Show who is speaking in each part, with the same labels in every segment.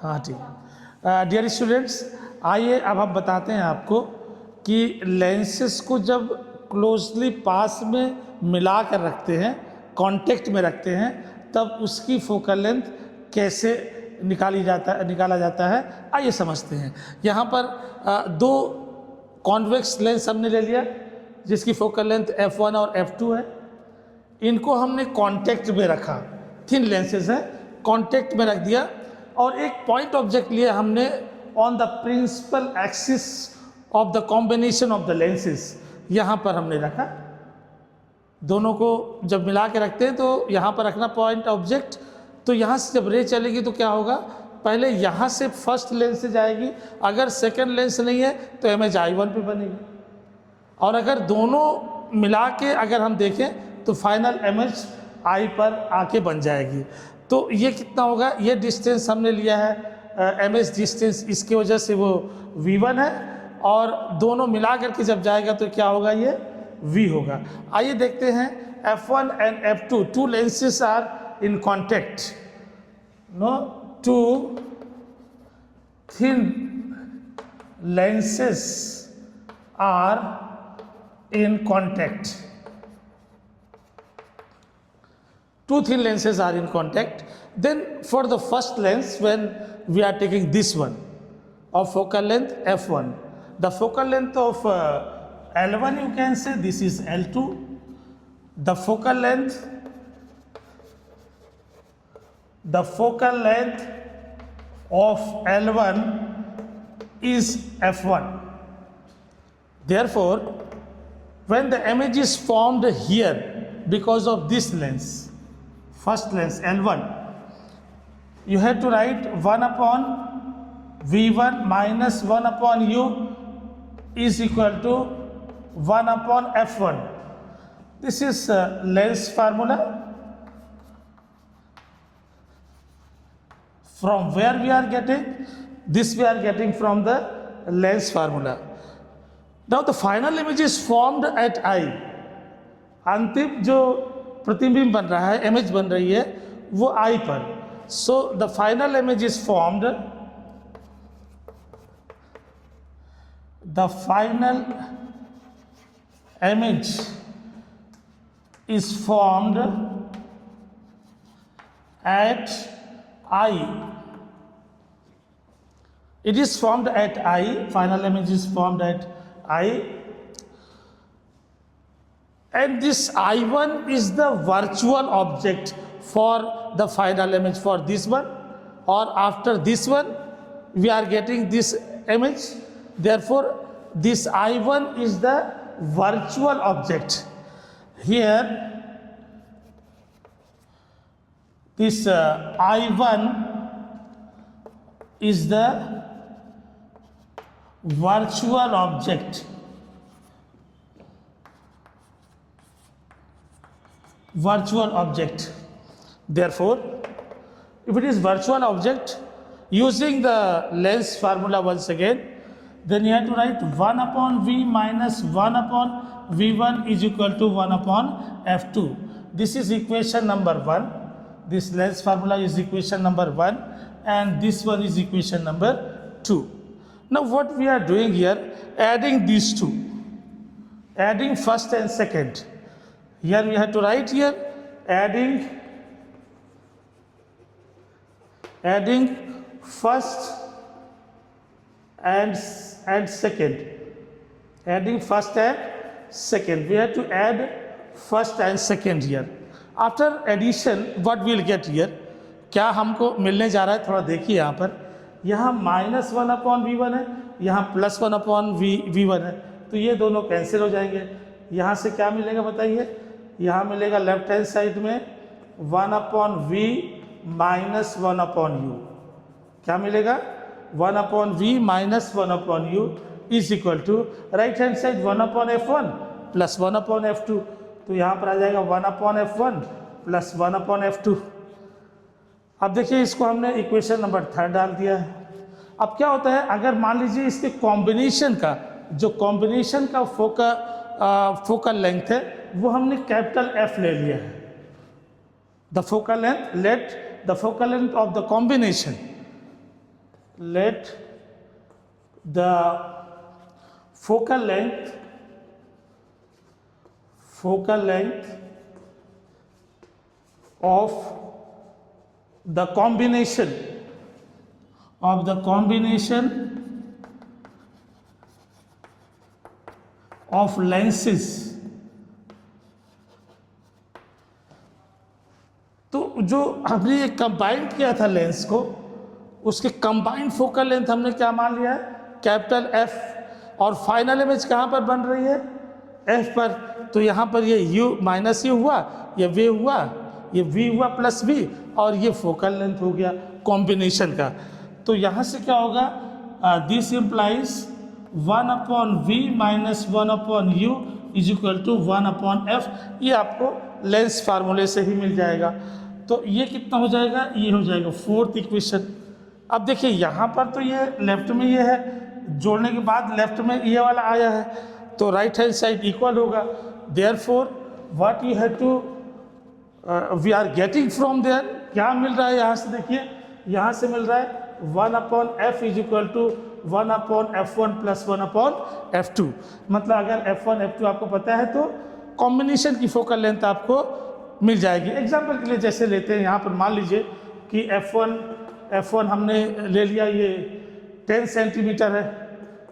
Speaker 1: हाँ ठीक। Dear students, आइए अब हम बताते हैं आपको कि लेंसेस को जब क्लोजली पास में मिला कर रखते हैं, कांटेक्ट में रखते हैं, तब उसकी फोकल लेंथ कैसे निकाला जाता है। आइए समझते हैं। यहाँ पर दो कॉन्वेक्स लेंस हमने ले लिया जिसकी फोकल लेंथ f1 और f2 है। इनको हमने कांटेक्ट में रखा, थिन लेंसेज है, कांटेक्ट में रख दिया और एक पॉइंट ऑब्जेक्ट लिया हमने on the principal axis of the combination of the lenses. यहाँ पर हमने रखा। दोनों को जब मिला के रखते हैं तो यहाँ पर रखना पॉइंट ऑब्जेक्ट। तो यहाँ से जब रे चलेगी तो क्या होगा, पहले यहाँ से फर्स्ट लेंस से जाएगी, अगर सेकेंड लेंस नहीं है तो इमेज I1 पे बनेगी, और अगर दोनों मिला के अगर हम देखें तो फाइनल इमेज I पर आके बन जाएगी। तो ये कितना होगा, ये डिस्टेंस हमने लिया है इमेज डिस्टेंस, इसकी वजह से वो V1 है, और दोनों मिला करके जब जाएगा तो क्या होगा, ये V होगा। आइए देखते हैं f1 and f2, two lenses are in contact, no two thin lenses are in contact. Two thin lenses are in contact. Then for the first lens, when we are taking this one of focal length f1, the focal length of L1, you can say this is L2. The focal length of L1 is f1. Therefore, when the image is formed here because of this lens, first lens L1, you have to write 1 upon V1 minus 1 upon U is equal to 1 upon f1. This is lens formula. From where we are getting this, we are getting from the lens formula. Now the final image is formed at I. अंतिम जो प्रतिबिंब बन रहा है, image बन रही है, वो I पर. So the final image is formed. The final image is formed at I. It is formed at I. Final image is formed at I. And this I1 is the virtual object for the final image for this one, or after this one we are getting this image. Therefore this I1 is the virtual object. Here this I1 is the virtual object. Virtual object. Therefore, if it is virtual object, using the lens formula once again, then you have to write 1 upon V minus 1 upon V1 is equal to 1 upon F2. This is equation number 1. This lens formula is equation number 1, and this one is equation number 2. Now what we are doing here, adding these two, adding first and second. Here we have to write here adding first and second. Adding first and second. We have to add first and second here. After addition, what we will get here, क्या हमको मिलने जा रहा है, थोड़ा देखिए यहाँ पर. यहाँ माइनस 1 अपॉन V1 है, यहाँ प्लस 1 अपॉन V1 है, तो ये दोनों कैंसिल हो जाएंगे. यहाँ से क्या मिलेगा बताइए, यहाँ मिलेगा लेफ्ट हैंड साइड में 1 upon V minus 1 upon U. क्या मिलेगा, 1 upon V minus 1 upon U is equal to right hand side 1 upon F1 plus 1 upon F2. तो यहाँ पर आ जाएगा 1 upon F1 plus 1 upon F2. अब देखिए इसको हमने इक्वेशन नंबर 3 डाल दिया है. अब क्या होता है, अगर मान लीजिए इसके कॉम्बिनेशन का, जो कॉम्बिनेशन का फोकल लेंथ है वो हमने कैपिटल F ले लिया है. The focal length, let the focal length of the combination let the focal length of the combination of lenses, तो जो हमने कंबाइन किया था लेंस को, उसके कंबाइंड फोकल लेंथ हमने क्या मान लिया है, कैपिटल एफ, और फाइनल इमेज कहाँ पर बन रही है, एफ पर। तो यहाँ पर ये यू माइनस यू हुआ, ये वी हुआ, ये वी हुआ प्लस वी, और ये फोकल लेंथ हो गया कॉम्बिनेशन का। तो यहाँ से क्या होगा, this implies 1/v minus 1/u is equal to 1/f। ये आपको लेंस फार्मूले से ही मिल जाएगा। तो ये कितना हो जाएगा, ये हो जाएगा फोर्थ इक्वेशन। अब देखिए यहाँ पर तो ये लेफ्ट में ये है, जोड़ने के बाद लेफ्ट में ये वाला आया है, तो राइट हैंड साइड इक्वल होगा। Therefore what you have to we are getting from there, क्या मिल रहा है यहाँ से, देखिए यहाँ से मिल रहा है 1/f is equal to 1/f1 plus 1/f2। मतलब अगर f1 f2 आपको पता है तो कॉम्बिनेशन की फोकल लेंथ आपको मिल जाएगी। एग्जाम्पल के लिए जैसे लेते हैं, यहाँ पर मान लीजिए कि f1 हमने ले लिया, ये 10 सेंटीमीटर है,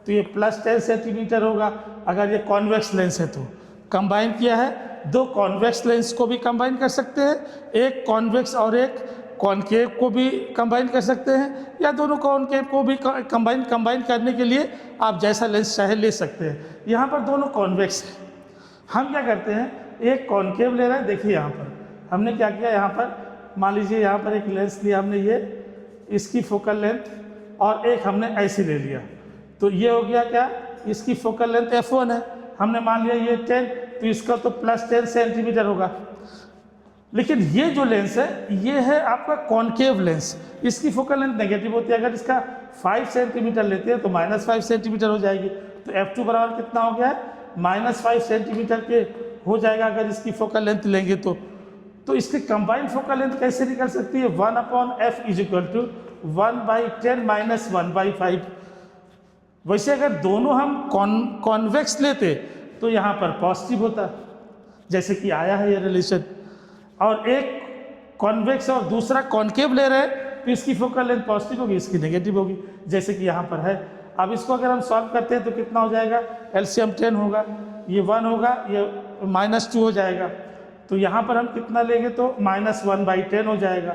Speaker 1: तो ये प्लस 10 सेंटीमीटर होगा। अगर ये कॉन्वेक्स लेंस है तो कंबाइन किया है, दो कॉन्वेक्स लेंस को भी कंबाइन कर सकते हैं, एक कॉन्वेक्स और एक कॉनकेव को भी कंबाइन कर सकते हैं, या दोनों कॉनकेव को भी कंबाइन करने के लिए आप जैसा लेंस चाहे ले सकते हैं। यहाँ पर दोनों कॉन्वेक्स है, हम क्या करते हैं, एक कॉनकेव ले रहे हैं। देखिए यहाँ पर हमने क्या किया, यहाँ पर मान लीजिए यहाँ पर एक लेंस लिया हमने, ये इसकी फोकल लेंथ, और एक हमने ऐसे ले लिया, तो ये हो गया क्या, इसकी फोकल लेंथ f1 है, हमने मान लिया ये 10, तो इसका तो प्लस 10 सेंटीमीटर होगा। लेकिन ये जो लेंस है, ये है आपका कॉनकेव लेंस, इसकी फोकल लेंथ नेगेटिव होती है। अगर इसका 5 सेंटीमीटर लेते हैं तो -5 सेंटीमीटर हो जाएगी। तो f2 बराबर कितना हो गया है, -5 सेंटीमीटर के हो जाएगा अगर इसकी फोकल लेंथ लेंगे तो इसकी कंबाइंड फोकल लेंथ कैसे निकल सकती है, 1/f is equal to 1/10 minus 1/5। वैसे अगर दोनों हम कॉन्वेक्स लेते तो यहाँ पर पॉजिटिव होता, जैसे कि आया है ये रिलेशन, और एक कॉन्वेक्स और दूसरा कॉनकेव ले रहे हैं तो इसकी फोकल लेंथ पॉजिटिव होगी, इसकी नेगेटिव होगी, जैसे कि यहाँ पर है। अब इसको अगर हम सॉल्व करते हैं तो कितना हो जाएगा, एलसीएम 10 होगा, ये 1 होगा, ये -2 हो जाएगा, तो यहाँ पर हम कितना लेंगे तो -1/10 हो जाएगा।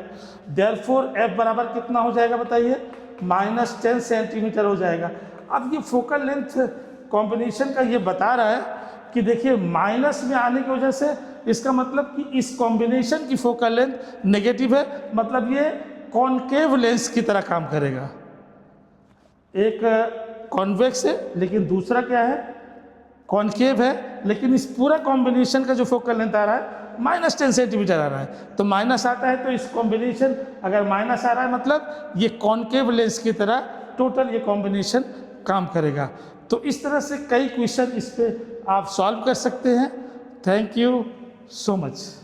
Speaker 1: देयरफॉर f बराबर कितना हो जाएगा बताइए, -10 सेंटीमीटर हो जाएगा। अब ये फोकल लेंथ कॉम्बिनेशन का ये बता रहा है कि देखिए माइनस में आने की वजह से इसका मतलब कि इस कॉम्बिनेशन की फोकल लेंथ नेगेटिव है, मतलब ये कॉनकेव लेंस की तरह काम करेगा। एक कॉन्वेक्स है लेकिन दूसरा क्या है, कॉनकेव है, लेकिन इस पूरा कॉम्बिनेशन का जो फोकल लेंथ आ रहा है -10 सेंटीमीटर आ रहा है। तो माइनस आता है तो इस कॉम्बिनेशन, अगर माइनस आ रहा है मतलब ये कॉनकेव लेंस की तरह टोटल ये कॉम्बिनेशन काम करेगा। तो इस तरह से कई क्वेश्चन इस पे आप सॉल्व कर सकते हैं। Thank you so much.